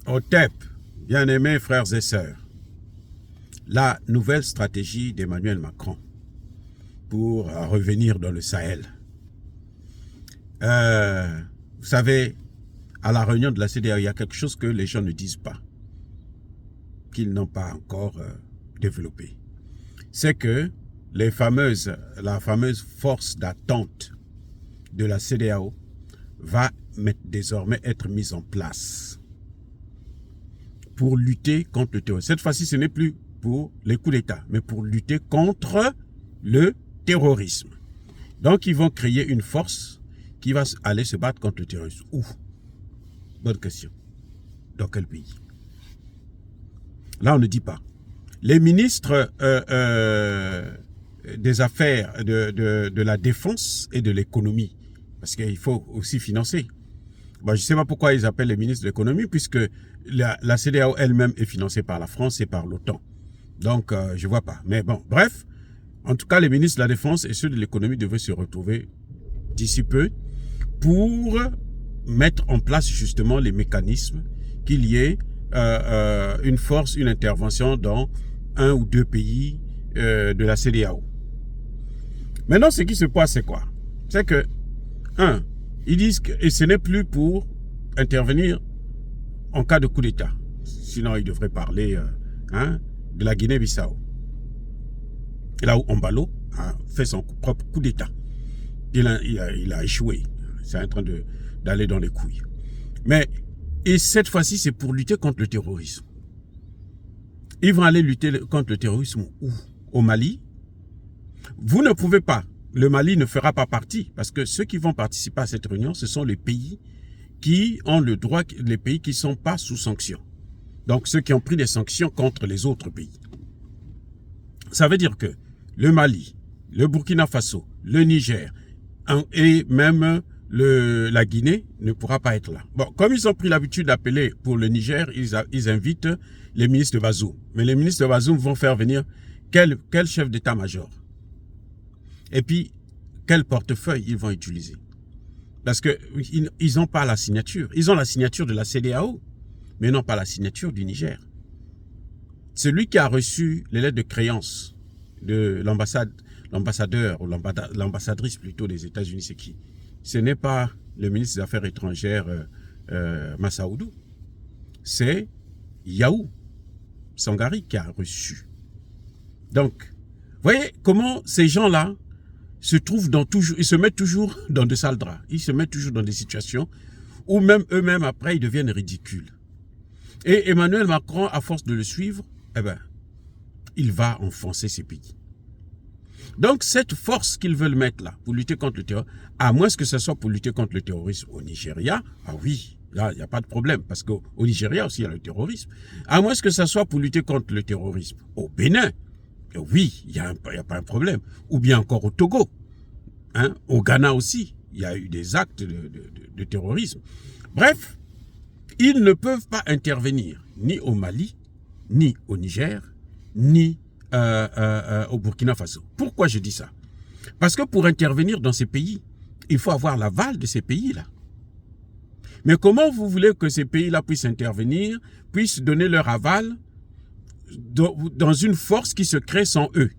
OTEP, bien-aimés frères et sœurs, la nouvelle stratégie d'Emmanuel Macron pour revenir dans le Sahel. Vous savez, à la réunion de la CEDEAO, il y a quelque chose que les gens ne disent pas, qu'ils n'ont pas encore développé. C'est que la fameuse force d'attente de la CEDEAO va désormais être mise en place pour lutter contre le terrorisme. Cette fois-ci, ce n'est plus pour les coups d'État, mais pour lutter contre le terrorisme. Donc, ils vont créer une force qui va aller se battre contre le terrorisme. Où? Bonne question. Dans quel pays? Là, on ne dit pas. Les ministres des affaires de la défense et de l'économie, parce qu'il faut aussi financer. Bon, je ne sais pas pourquoi ils appellent les ministres de l'économie, puisque la CEDEAO elle-même est financée par la France et par l'OTAN. Donc, je ne vois pas. Mais bon, bref, en tout cas, les ministres de la Défense et ceux de l'économie devaient se retrouver d'ici peu pour mettre en place justement les mécanismes qu'il y ait une force, une intervention dans un ou deux pays de la CEDEAO. Maintenant, ce qui se passe, c'est quoi? C'est que, ils disent que et ce n'est plus pour intervenir en cas de coup d'État. Sinon, ils devraient parler de la Guinée-Bissau. Là où Ombalo a fait son propre coup d'État. Il a échoué. C'est en train d'aller dans les couilles. Et cette fois-ci, c'est pour lutter contre le terrorisme. Ils vont aller lutter contre le terrorisme où? Au Mali. Vous ne pouvez pas. Le Mali ne fera pas partie, parce que ceux qui vont participer à cette réunion, ce sont les pays qui ont le droit, les pays qui ne sont pas sous sanctions. Donc ceux qui ont pris des sanctions contre les autres pays. Ça veut dire que le Mali, le Burkina Faso, le Niger et même la Guinée ne pourra pas être là. Bon, comme ils ont pris l'habitude d'appeler pour le Niger, ils invitent les ministres de Bazoum. Mais les ministres de Bazoum vont faire venir quel chef d'état-major? Et puis, quel portefeuille ils vont utiliser? Parce qu'ils n'ont pas la signature. Ils ont la signature de la CEDEAO, mais non pas la signature du Niger. Celui qui a reçu les lettres de créance de l'ambassadeur, ou l'ambassadrice plutôt des États-Unis, c'est qui? Ce n'est pas le ministre des Affaires étrangères Massaoudou. C'est Yaou Sangari qui a reçu. Donc, voyez comment ces gens-là se trouvent ils se mettent toujours dans de sales draps. Ils se mettent toujours dans des situations où même eux-mêmes, après, ils deviennent ridicules. Et Emmanuel Macron, à force de le suivre, il va enfoncer ces pays. Donc, cette force qu'ils veulent mettre là, pour lutter contre le terrorisme, à moins que ce soit pour lutter contre le terrorisme au Nigeria, ah oui, là, il n'y a pas de problème, parce qu'au Nigeria aussi, il y a le terrorisme. À moins que ce soit pour lutter contre le terrorisme au Bénin, oui, il n'y a pas un problème. Ou bien encore au Togo, au Ghana aussi, il y a eu des actes de terrorisme. Bref, ils ne peuvent pas intervenir ni au Mali, ni au Niger, ni au Burkina Faso. Pourquoi je dis ça? Parce que pour intervenir dans ces pays, il faut avoir l'aval de ces pays-là. Mais comment vous voulez que ces pays-là puissent intervenir, puissent donner leur aval dans une force qui se crée sans eux?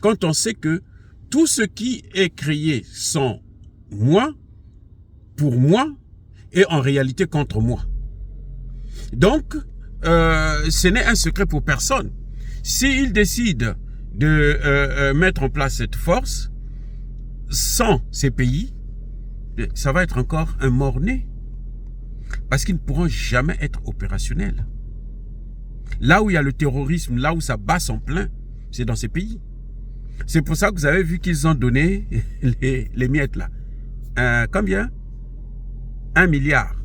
Quand on sait que tout ce qui est créé sans moi, pour moi, est en réalité contre moi. Donc, ce n'est un secret pour personne. S'ils décident de mettre en place cette force, sans ces pays, ça va être encore un mort-né. Parce qu'ils ne pourront jamais être opérationnels. Là où il y a le terrorisme, là où ça bat son plein, c'est dans ces pays. C'est pour ça que vous avez vu qu'ils ont donné les miettes là. Combien? 1 milliard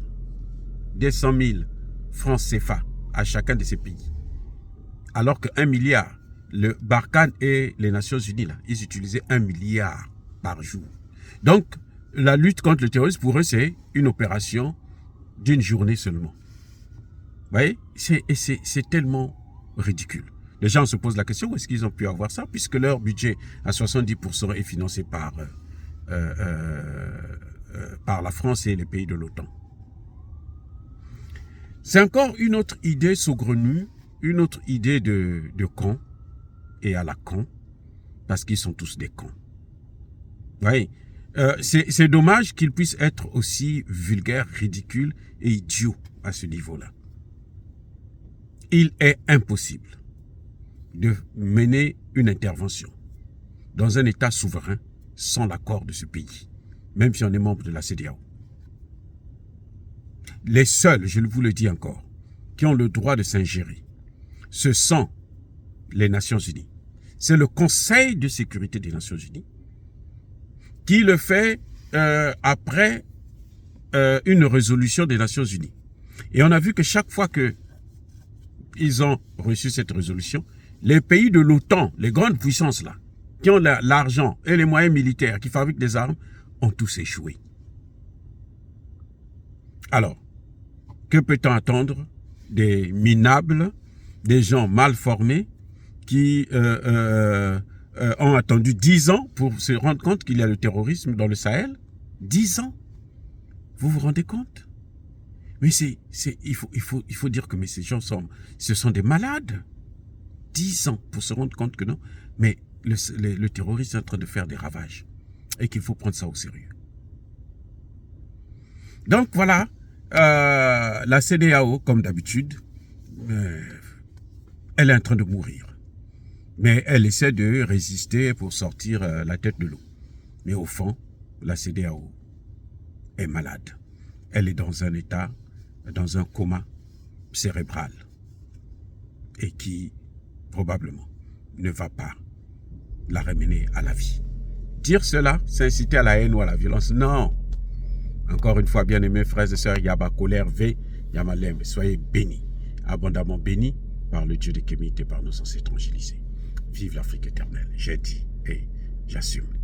200 000 francs CFA à chacun de ces pays. Alors que 1 milliard, le Barkhane et les Nations Unies, là, ils utilisaient 1 milliard par jour. Donc, la lutte contre le terrorisme, pour eux, c'est une opération d'une journée seulement. Vous voyez, c'est tellement ridicule. Les gens se posent la question, où est-ce qu'ils ont pu avoir ça, puisque leur budget à 70% est financé par la France et les pays de l'OTAN. C'est encore une autre idée saugrenue, une autre idée de con et à la con, parce qu'ils sont tous des cons. Oui. C'est dommage qu'ils puissent être aussi vulgaires, ridicules et idiots à ce niveau-là. Il est impossible de mener une intervention dans un État souverain sans l'accord de ce pays, même si on est membre de la CEDEAO. Les seuls, je vous le dis encore, qui ont le droit de s'ingérer, ce sont les Nations Unies. C'est le Conseil de sécurité des Nations Unies qui le fait après une résolution des Nations Unies. Et on a vu que chaque fois qu'ils ont reçu cette résolution, les pays de l'OTAN, les grandes puissances là, qui ont l'argent et les moyens militaires, qui fabriquent des armes, ont tous échoué. Alors, que peut-on attendre des minables, des gens mal formés, qui ont attendu 10 ans pour se rendre compte qu'il y a le terrorisme dans le Sahel? 10 ans? Vous vous rendez compte? Mais il faut dire que ces gens ce sont des malades. 10 ans pour se rendre compte que non. Mais le terrorisme est en train de faire des ravages. Et qu'il faut prendre ça au sérieux. Donc voilà, la CEDEAO, comme d'habitude, elle est en train de mourir. Mais elle essaie de résister pour sortir la tête de l'eau. Mais au fond, la CEDEAO est malade. Elle est dans un état, dans un coma cérébral. Et qui, probablement, ne va pas la ramener à la vie. Dire cela, c'est inciter à la haine ou à la violence. Non. Encore une fois, bien-aimés frères et sœurs, Yaba colère V, Yamalem, soyez bénis, abondamment bénis par le Dieu de Kémite et par nos ancêtres angélisés. Vive l'Afrique éternelle. J'ai dit et j'assume.